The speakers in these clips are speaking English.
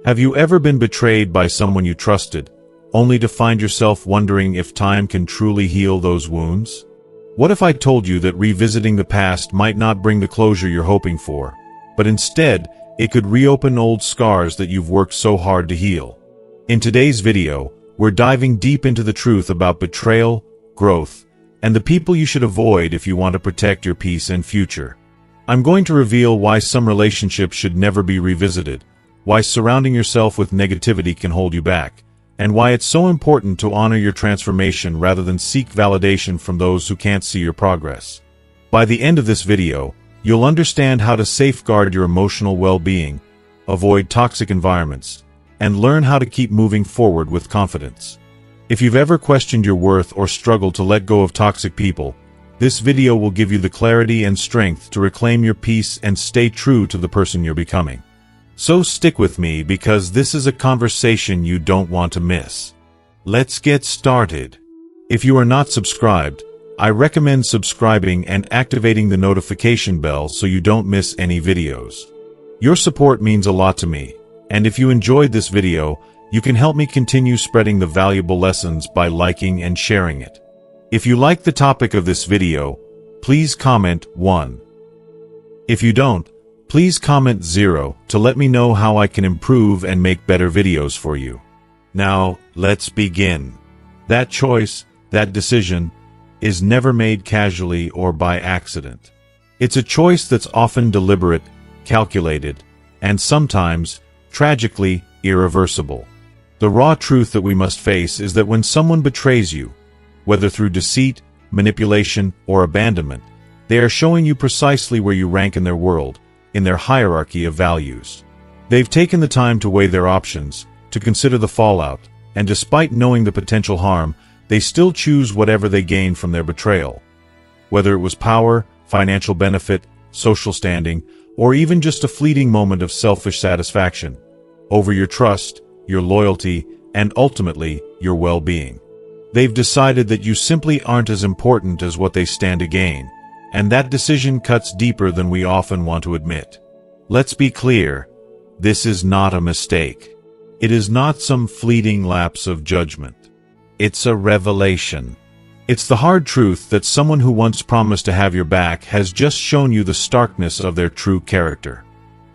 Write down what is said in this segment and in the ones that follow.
Have you ever been betrayed by someone you trusted, only to find yourself wondering if time can truly heal those wounds? What if I told you that revisiting the past might not bring the closure you're hoping for, but instead, it could reopen old scars that you've worked so hard to heal? In today's video, we're diving deep into the truth about betrayal, growth, and the people you should avoid if you want to protect your peace and future. I'm going to reveal why some relationships should never be revisited, why surrounding yourself with negativity can hold you back, and why it's so important to honor your transformation rather than seek validation from those who can't see your progress. By the end of this video, you'll understand how to safeguard your emotional well-being, avoid toxic environments, and learn how to keep moving forward with confidence. If you've ever questioned your worth or struggled to let go of toxic people, this video will give you the clarity and strength to reclaim your peace and stay true to the person you're becoming. So stick with me because this is a conversation you don't want to miss. Let's get started. If you are not subscribed, I recommend subscribing and activating the notification bell so you don't miss any videos. Your support means a lot to me, and if you enjoyed this video, you can help me continue spreading the valuable lessons by liking and sharing it. If you like the topic of this video, please comment 1. If you don't, please comment 0 to let me know how I can improve and make better videos for you. Now, let's begin. That choice, that decision, is never made casually or by accident. It's a choice that's often deliberate, calculated, and sometimes, tragically, irreversible. The raw truth that we must face is that when someone betrays you, whether through deceit, manipulation, or abandonment, they are showing you precisely where you rank in their world, in their hierarchy of values. They've taken the time to weigh their options, to consider the fallout, and despite knowing the potential harm, they still choose whatever they gain from their betrayal. Whether it was power, financial benefit, social standing, or even just a fleeting moment of selfish satisfaction, over your trust, your loyalty, and ultimately, your well-being. They've decided that you simply aren't as important as what they stand to gain, and that decision cuts deeper than we often want to admit. Let's be clear, this is not a mistake. It is not some fleeting lapse of judgment. It's a revelation. It's the hard truth that someone who once promised to have your back has just shown you the starkness of their true character.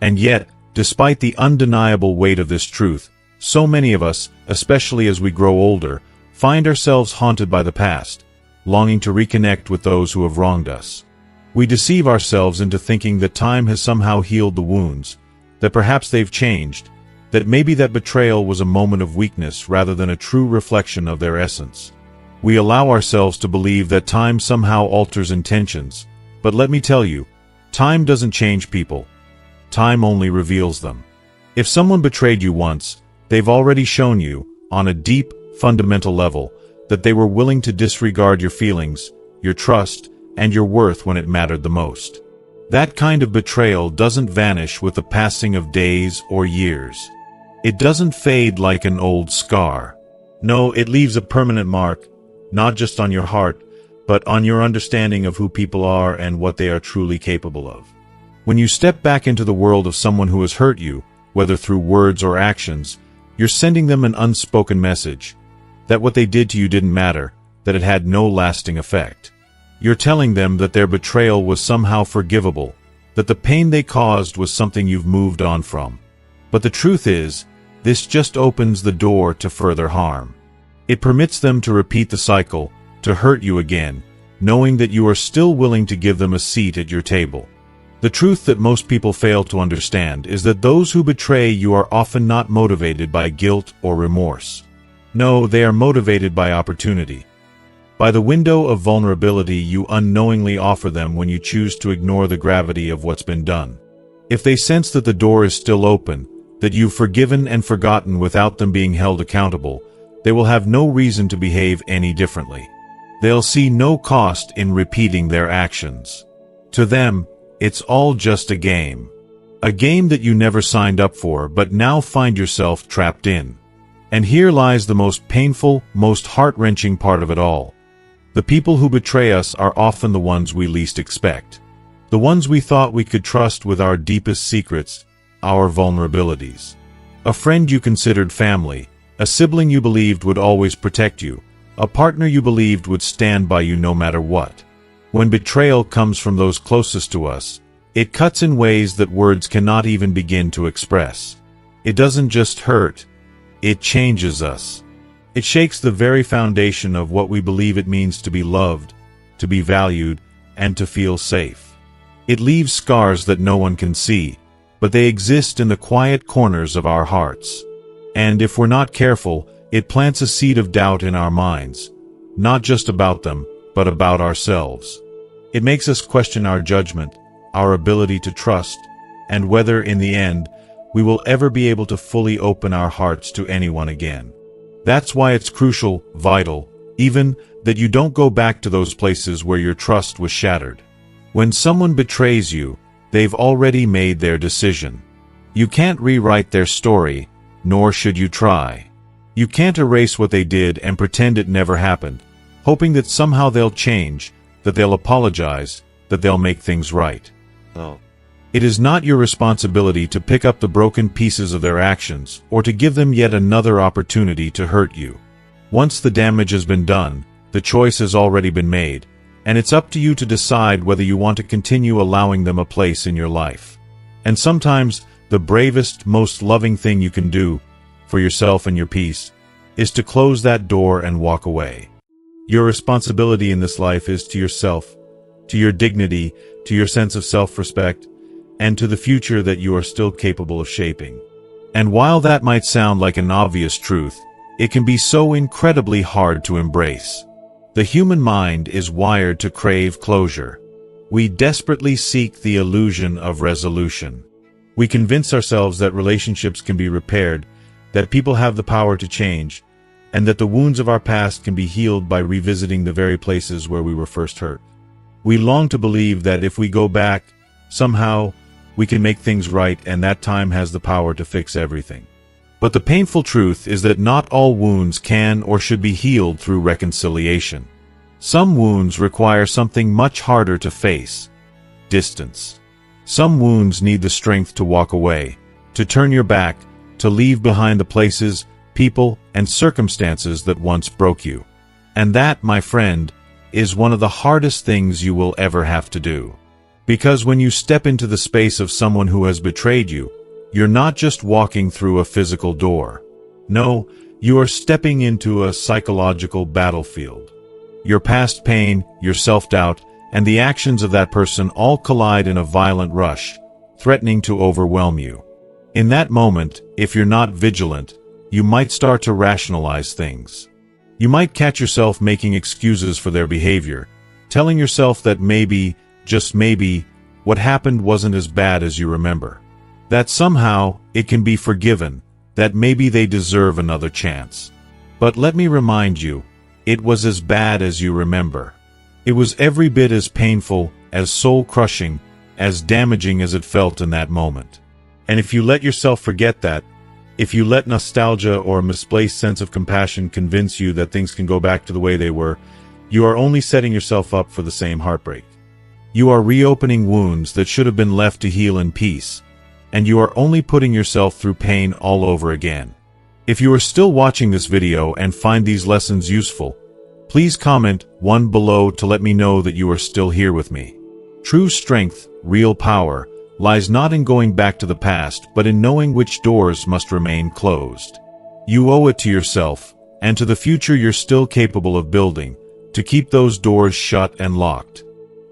And yet, despite the undeniable weight of this truth, so many of us, especially as we grow older, find ourselves haunted by the past, longing to reconnect with those who have wronged us. We deceive ourselves into thinking that time has somehow healed the wounds, that perhaps they've changed, that maybe that betrayal was a moment of weakness rather than a true reflection of their essence. We allow ourselves to believe that time somehow alters intentions, but let me tell you, time doesn't change people. Time only reveals them. If someone betrayed you once, they've already shown you, on a deep, fundamental level, that they were willing to disregard your feelings, your trust, and your worth when it mattered the most. That kind of betrayal doesn't vanish with the passing of days or years. It doesn't fade like an old scar. No, it leaves a permanent mark, not just on your heart, but on your understanding of who people are and what they are truly capable of. When you step back into the world of someone who has hurt you, whether through words or actions, you're sending them an unspoken message, that what they did to you didn't matter, that it had no lasting effect. You're telling them that their betrayal was somehow forgivable, that the pain they caused was something you've moved on from. But the truth is, this just opens the door to further harm. It permits them to repeat the cycle, to hurt you again, knowing that you are still willing to give them a seat at your table. The truth that most people fail to understand is that those who betray you are often not motivated by guilt or remorse. No, they are motivated by opportunity. By the window of vulnerability you unknowingly offer them when you choose to ignore the gravity of what's been done. If they sense that the door is still open, that you've forgiven and forgotten without them being held accountable, they will have no reason to behave any differently. They'll see no cost in repeating their actions. To them, it's all just a game. A game that you never signed up for but now find yourself trapped in. And here lies the most painful, most heart-wrenching part of it all. The people who betray us are often the ones we least expect. The ones we thought we could trust with our deepest secrets, our vulnerabilities. A friend you considered family, a sibling you believed would always protect you, a partner you believed would stand by you no matter what. When betrayal comes from those closest to us, it cuts in ways that words cannot even begin to express. It doesn't just hurt, it changes us. It shakes the very foundation of what we believe it means to be loved, to be valued, and to feel safe. It leaves scars that no one can see, but they exist in the quiet corners of our hearts. And if we're not careful, it plants a seed of doubt in our minds, not just about them, but about ourselves. It makes us question our judgment, our ability to trust, and whether, in the end, we will ever be able to fully open our hearts to anyone again. That's why it's crucial, vital, even, that you don't go back to those places where your trust was shattered. When someone betrays you, they've already made their decision. You can't rewrite their story, nor should you try. You can't erase what they did and pretend it never happened, hoping that somehow they'll change, that they'll apologize, that they'll make things right. No. It is not your responsibility to pick up the broken pieces of their actions or to give them yet another opportunity to hurt you. Once the damage has been done, the choice has already been made, and it's up to you to decide whether you want to continue allowing them a place in your life. And sometimes, the bravest, most loving thing you can do, for yourself and your peace, is to close that door and walk away. Your responsibility in this life is to yourself, to your dignity, to your sense of self-respect, and to the future that you are still capable of shaping. And while that might sound like an obvious truth, it can be so incredibly hard to embrace. The human mind is wired to crave closure. We desperately seek the illusion of resolution. We convince ourselves that relationships can be repaired, that people have the power to change, and that the wounds of our past can be healed by revisiting the very places where we were first hurt. We long to believe that if we go back, somehow, we can make things right and that time has the power to fix everything. But the painful truth is that not all wounds can or should be healed through reconciliation. Some wounds require something much harder to face: distance. Some wounds need the strength to walk away, to turn your back, to leave behind the places, people, and circumstances that once broke you. And that, my friend, is one of the hardest things you will ever have to do. Because when you step into the space of someone who has betrayed you, you're not just walking through a physical door. No, you are stepping into a psychological battlefield. Your past pain, your self-doubt, and the actions of that person all collide in a violent rush, threatening to overwhelm you. In that moment, if you're not vigilant, you might start to rationalize things. You might catch yourself making excuses for their behavior, telling yourself that maybe, just maybe, what happened wasn't as bad as you remember. That somehow, it can be forgiven, that maybe they deserve another chance. But let me remind you, it was as bad as you remember. It was every bit as painful, as soul-crushing, as damaging as it felt in that moment. And if you let yourself forget that, if you let nostalgia or a misplaced sense of compassion convince you that things can go back to the way they were, you are only setting yourself up for the same heartbreak. You are reopening wounds that should have been left to heal in peace, and you are only putting yourself through pain all over again. If you are still watching this video and find these lessons useful, please comment 1 below to let me know that you are still here with me. True strength, real power, lies not in going back to the past but in knowing which doors must remain closed. You owe it to yourself, and to the future you're still capable of building, to keep those doors shut and locked.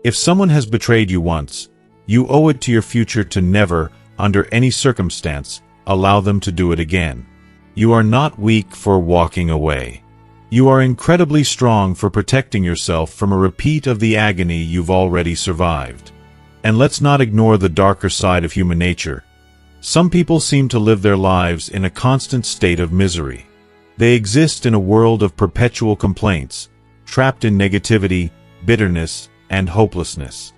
If someone has betrayed you once, you owe it to your future to never, under any circumstance, allow them to do it again. You are not weak for walking away. You are incredibly strong for protecting yourself from a repeat of the agony you've already survived. And let's not ignore the darker side of human nature. Some people seem to live their lives in a constant state of misery. They exist in a world of perpetual complaints, trapped in negativity, bitterness, and hopelessness.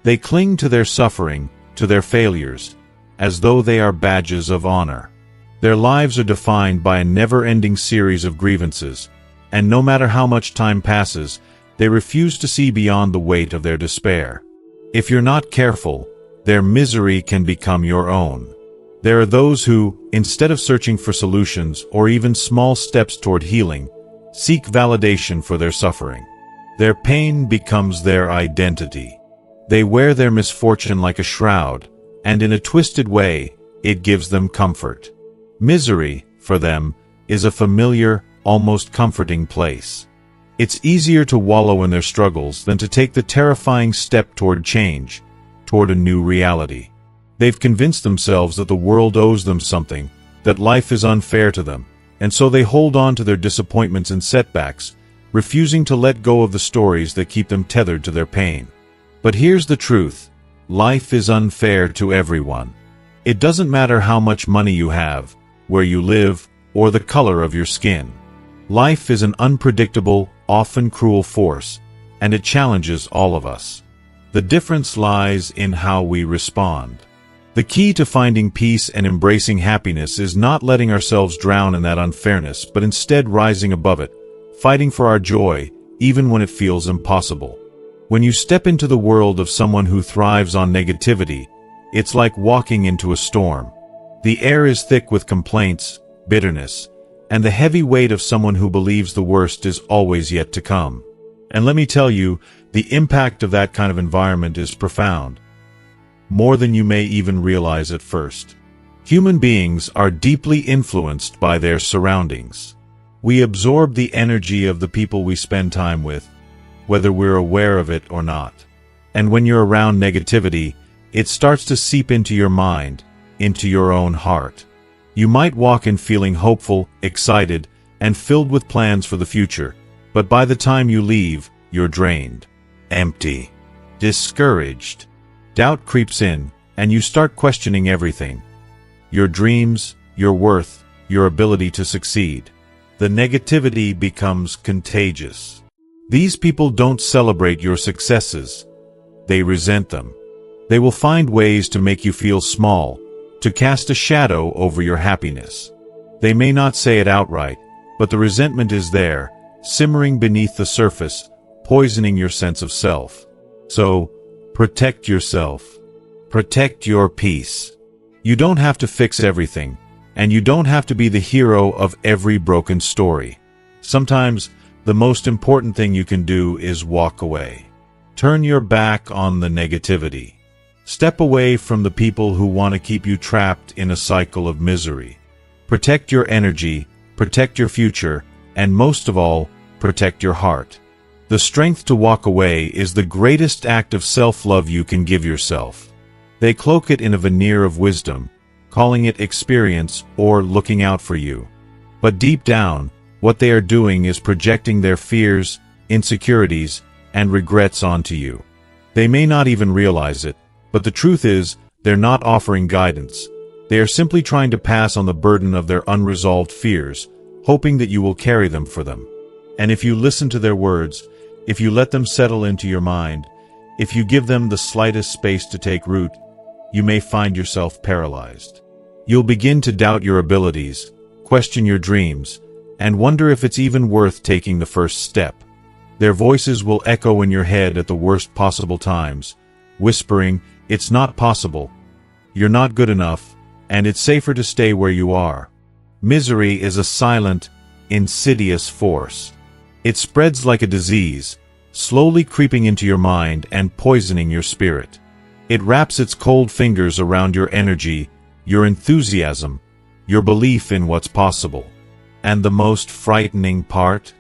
They cling to their suffering, to their failures, as though they are badges of honor. Their lives are defined by a never-ending series of grievances, and no matter how much time passes, they refuse to see beyond the weight of their despair. If you're not careful, their misery can become your own. There are those who, instead of searching for solutions or even small steps toward healing, seek validation for their suffering. Their pain becomes their identity. They wear their misfortune like a shroud, and in a twisted way, it gives them comfort. Misery, for them, is a familiar, almost comforting place. It's easier to wallow in their struggles than to take the terrifying step toward change, toward a new reality. They've convinced themselves that the world owes them something, that life is unfair to them, and so they hold on to their disappointments and setbacks, refusing to let go of the stories that keep them tethered to their pain. But here's the truth: life is unfair to everyone. It doesn't matter how much money you have, where you live, or the color of your skin. Life is an unpredictable, often cruel force, and it challenges all of us. The difference lies in how we respond. The key to finding peace and embracing happiness is not letting ourselves drown in that unfairness, but instead rising above it, fighting for our joy, even when it feels impossible. When you step into the world of someone who thrives on negativity, it's like walking into a storm. The air is thick with complaints, bitterness, and the heavy weight of someone who believes the worst is always yet to come. And let me tell you, the impact of that kind of environment is profound, more than you may even realize at first. Human beings are deeply influenced by their surroundings. We absorb the energy of the people we spend time with, whether we're aware of it or not. And when you're around negativity, it starts to seep into your mind, into your own heart. You might walk in feeling hopeful, excited, and filled with plans for the future, but by the time you leave, you're drained, empty, discouraged. Doubt creeps in, and you start questioning everything: your dreams, your worth, your ability to succeed. The negativity becomes contagious. These people don't celebrate your successes. They resent them. They will find ways to make you feel small, to cast a shadow over your happiness. They may not say it outright, but the resentment is there, simmering beneath the surface, poisoning your sense of self. So, protect yourself. Protect your peace. You don't have to fix everything, and you don't have to be the hero of every broken story. Sometimes, the most important thing you can do is walk away. Turn your back on the negativity. Step away from the people who want to keep you trapped in a cycle of misery. Protect your energy, protect your future, and most of all, protect your heart. The strength to walk away is the greatest act of self-love you can give yourself. They cloak it in a veneer of wisdom, calling it experience or looking out for you. But deep down, what they are doing is projecting their fears, insecurities, and regrets onto you. They may not even realize it, but the truth is, they're not offering guidance. They are simply trying to pass on the burden of their unresolved fears, hoping that you will carry them for them. And if you listen to their words, if you let them settle into your mind, if you give them the slightest space to take root, you may find yourself paralyzed. You'll begin to doubt your abilities, question your dreams, and wonder if it's even worth taking the first step. Their voices will echo in your head at the worst possible times, whispering, "It's not possible, you're not good enough, and it's safer to stay where you are." Misery is a silent, insidious force. It spreads like a disease, slowly creeping into your mind and poisoning your spirit. It wraps its cold fingers around your energy, your enthusiasm, your belief in what's possible. And the most frightening part?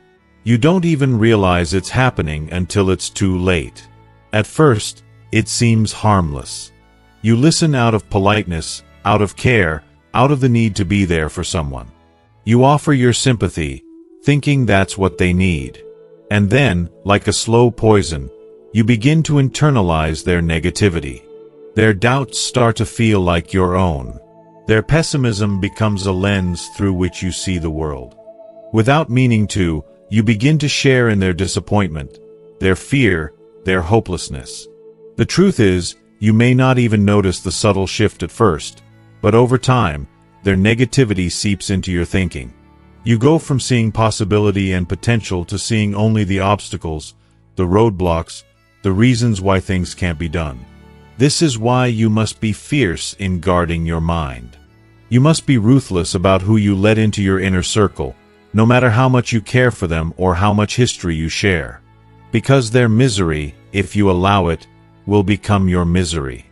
You don't even realize it's happening until it's too late. At first, it seems harmless. You listen out of politeness, out of care, out of the need to be there for someone. You offer your sympathy, thinking that's what they need. And then, like a slow poison, you begin to internalize their negativity. Their doubts start to feel like your own. Their pessimism becomes a lens through which you see the world. Without meaning to, you begin to share in their disappointment, their fear, their hopelessness. The truth is, you may not even notice the subtle shift at first, but over time, their negativity seeps into your thinking. You go from seeing possibility and potential to seeing only the obstacles, the roadblocks, the reasons why things can't be done. This is why you must be fierce in guarding your mind. You must be ruthless about who you let into your inner circle, no matter how much you care for them or how much history you share. Because their misery, if you allow it, will become your misery.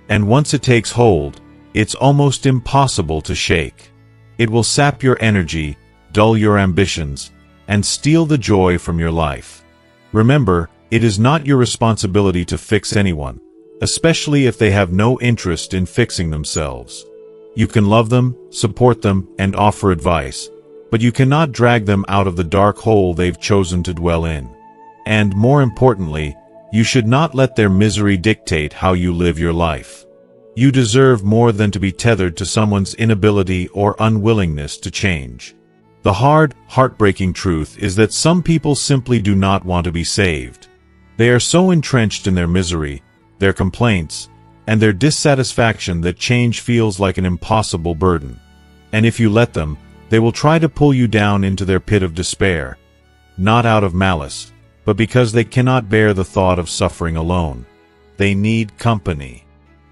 And once it takes hold, it's almost impossible to shake. It will sap your energy, dull your ambitions, and steal the joy from your life. Remember, it is not your responsibility to fix anyone, especially if they have no interest in fixing themselves. You can love them, support them, and offer advice, but you cannot drag them out of the dark hole they've chosen to dwell in. And more importantly, you should not let their misery dictate how you live your life. You deserve more than to be tethered to someone's inability or unwillingness to change. The hard, heartbreaking truth is that some people simply do not want to be saved. They are so entrenched in their misery, their complaints, and their dissatisfaction that change feels like an impossible burden. And if you let them, they will try to pull you down into their pit of despair, not out of malice, but because they cannot bear the thought of suffering alone. They need company.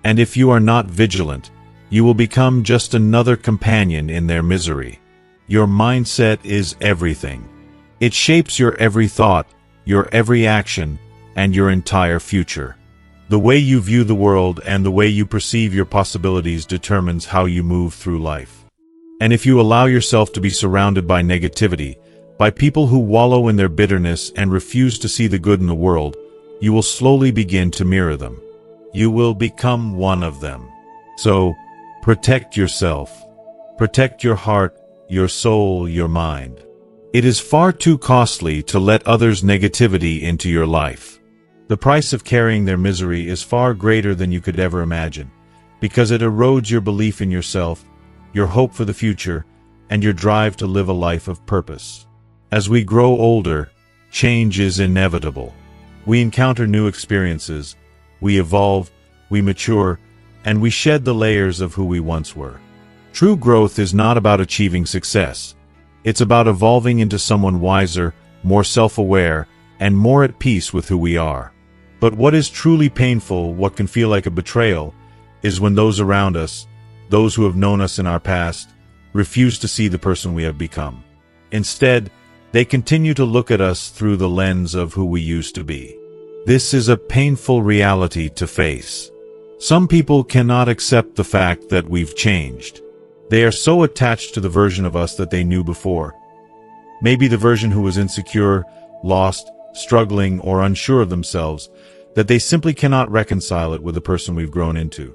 And if you are not vigilant, you will become just another companion in their misery. Your mindset is everything. It shapes your every thought, your every action, and your entire future. The way you view the world and the way you perceive your possibilities determines how you move through life. And if you allow yourself to be surrounded by negativity, by people who wallow in their bitterness and refuse to see the good in the world, you will slowly begin to mirror them. You will become one of them. So, protect yourself. Protect your heart, your soul, your mind. It is far too costly to let others' negativity into your life. The price of carrying their misery is far greater than you could ever imagine, because it erodes your belief in yourself, your hope for the future, and your drive to live a life of purpose. As we grow older, change is inevitable. We encounter new experiences, we evolve, we mature, and we shed the layers of who we once were. True growth is not about achieving success. It's about evolving into someone wiser, more self-aware, and more at peace with who we are. But what is truly painful, what can feel like a betrayal, is when those around us, those who have known us in our past, refuse to see the person we have become. Instead, they continue to look at us through the lens of who we used to be. This is a painful reality to face. Some people cannot accept the fact that we've changed. They are so attached to the version of us that they knew before. Maybe the version who was insecure, lost, struggling, or unsure of themselves, that they simply cannot reconcile it with the person we've grown into.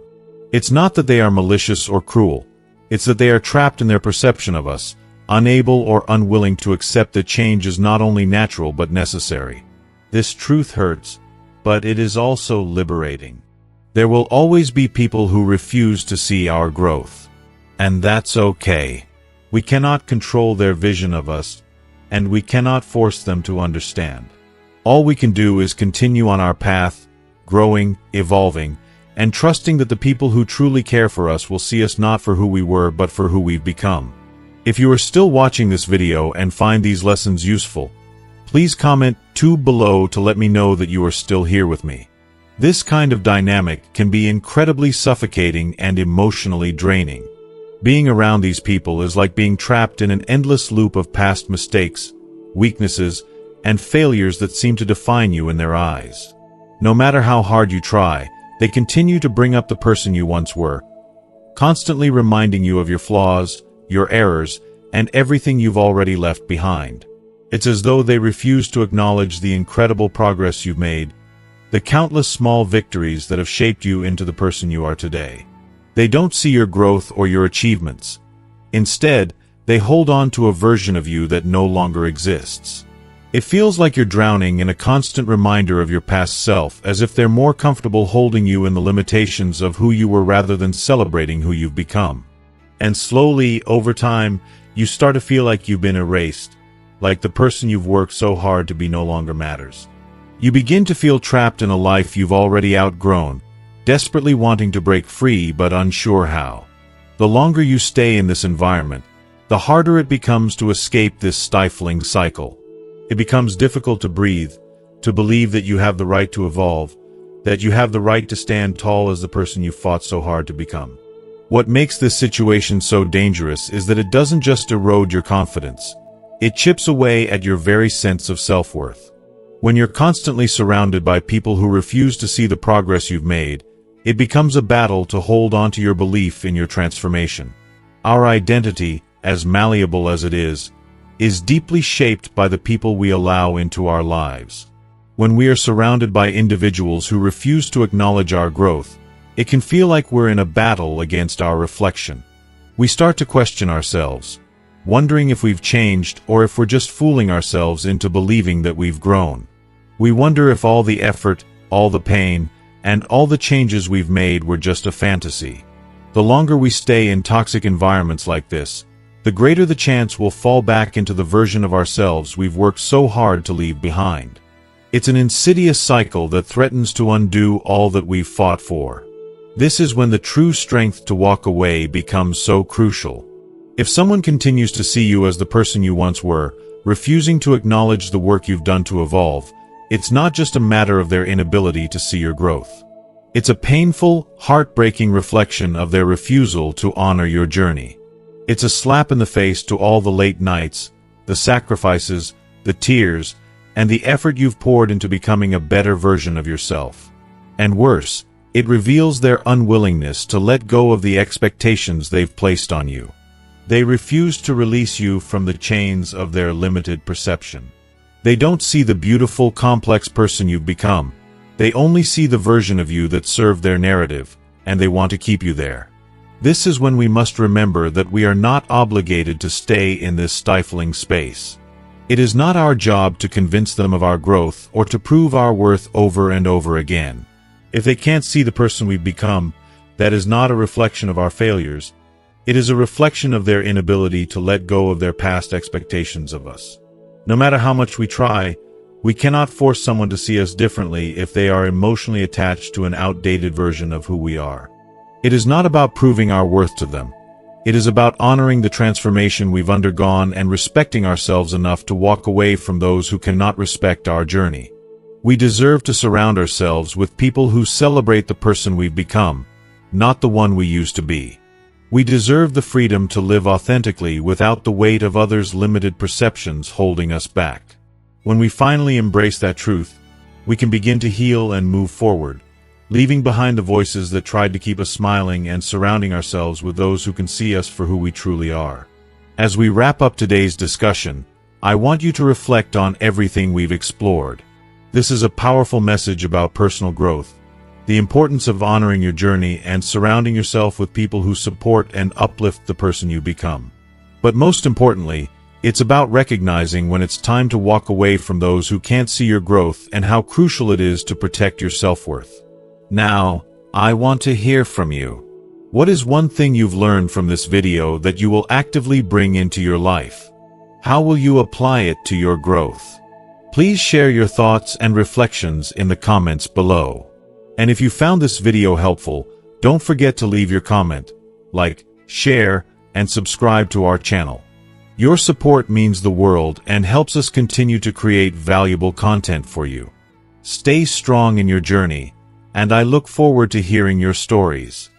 It's not that they are malicious or cruel. It's that they are trapped in their perception of us, unable or unwilling to accept that change is not only natural but necessary. This truth hurts, but it is also liberating. There will always be people who refuse to see our growth. And that's okay. We cannot control their vision of us, and we cannot force them to understand. All we can do is continue on our path, growing, evolving, and trusting that the people who truly care for us will see us not for who we were but for who we've become. If you are still watching this video and find these lessons useful, please comment 2 below to let me know that you are still here with me. This kind of dynamic can be incredibly suffocating and emotionally draining. Being around these people is like being trapped in an endless loop of past mistakes, weaknesses, and failures that seem to define you in their eyes. No matter how hard you try, they continue to bring up the person you once were, constantly reminding you of your flaws, your errors, and everything you've already left behind. It's as though they refuse to acknowledge the incredible progress you've made, the countless small victories that have shaped you into the person you are today. They don't see your growth or your achievements. Instead, they hold on to a version of you that no longer exists. It feels like you're drowning in a constant reminder of your past self, as if they're more comfortable holding you in the limitations of who you were rather than celebrating who you've become. And slowly, over time, you start to feel like you've been erased, like the person you've worked so hard to be no longer matters. You begin to feel trapped in a life you've already outgrown, desperately wanting to break free but unsure how. The longer you stay in this environment, the harder it becomes to escape this stifling cycle. It becomes difficult to breathe, to believe that you have the right to evolve, that you have the right to stand tall as the person you fought so hard to become. What makes this situation so dangerous is that it doesn't just erode your confidence. It chips away at your very sense of self-worth. When you're constantly surrounded by people who refuse to see the progress you've made, it becomes a battle to hold on to your belief in your transformation. Our identity, as malleable as it is deeply shaped by the people we allow into our lives. When we are surrounded by individuals who refuse to acknowledge our growth, it can feel like we're in a battle against our reflection. We start to question ourselves, wondering if we've changed or if we're just fooling ourselves into believing that we've grown. We wonder if all the effort, all the pain, and all the changes we've made were just a fantasy. The longer we stay in toxic environments like this, the greater the chance we'll fall back into the version of ourselves we've worked so hard to leave behind. It's an insidious cycle that threatens to undo all that we've fought for. This is when the true strength to walk away becomes so crucial. If someone continues to see you as the person you once were, refusing to acknowledge the work you've done to evolve, it's not just a matter of their inability to see your growth. It's a painful, heartbreaking reflection of their refusal to honor your journey. It's a slap in the face to all the late nights, the sacrifices, the tears, and the effort you've poured into becoming a better version of yourself. And worse, it reveals their unwillingness to let go of the expectations they've placed on you. They refuse to release you from the chains of their limited perception. They don't see the beautiful, complex person you've become. They only see the version of you that served their narrative, and they want to keep you there. This is when we must remember that we are not obligated to stay in this stifling space. It is not our job to convince them of our growth or to prove our worth over and over again. If they can't see the person we've become, that is not a reflection of our failures. It is a reflection of their inability to let go of their past expectations of us. No matter how much we try, we cannot force someone to see us differently if they are emotionally attached to an outdated version of who we are. It is not about proving our worth to them. It is about honoring the transformation we've undergone and respecting ourselves enough to walk away from those who cannot respect our journey. We deserve to surround ourselves with people who celebrate the person we've become, not the one we used to be. We deserve the freedom to live authentically without the weight of others' limited perceptions holding us back. When we finally embrace that truth, we can begin to heal and move forward, leaving behind the voices that tried to keep us smiling and surrounding ourselves with those who can see us for who we truly are. As we wrap up today's discussion, I want you to reflect on everything we've explored. This is a powerful message about personal growth, the importance of honoring your journey and surrounding yourself with people who support and uplift the person you become. But most importantly, it's about recognizing when it's time to walk away from those who can't see your growth and how crucial it is to protect your self-worth. Now, I want to hear from you. What is one thing you've learned from this video that you will actively bring into your life? How will you apply it to your growth? Please share your thoughts and reflections in the comments below. And if you found this video helpful, don't forget to leave your comment, like, share, and subscribe to our channel. Your support means the world and helps us continue to create valuable content for you. Stay strong in your journey, and I look forward to hearing your stories.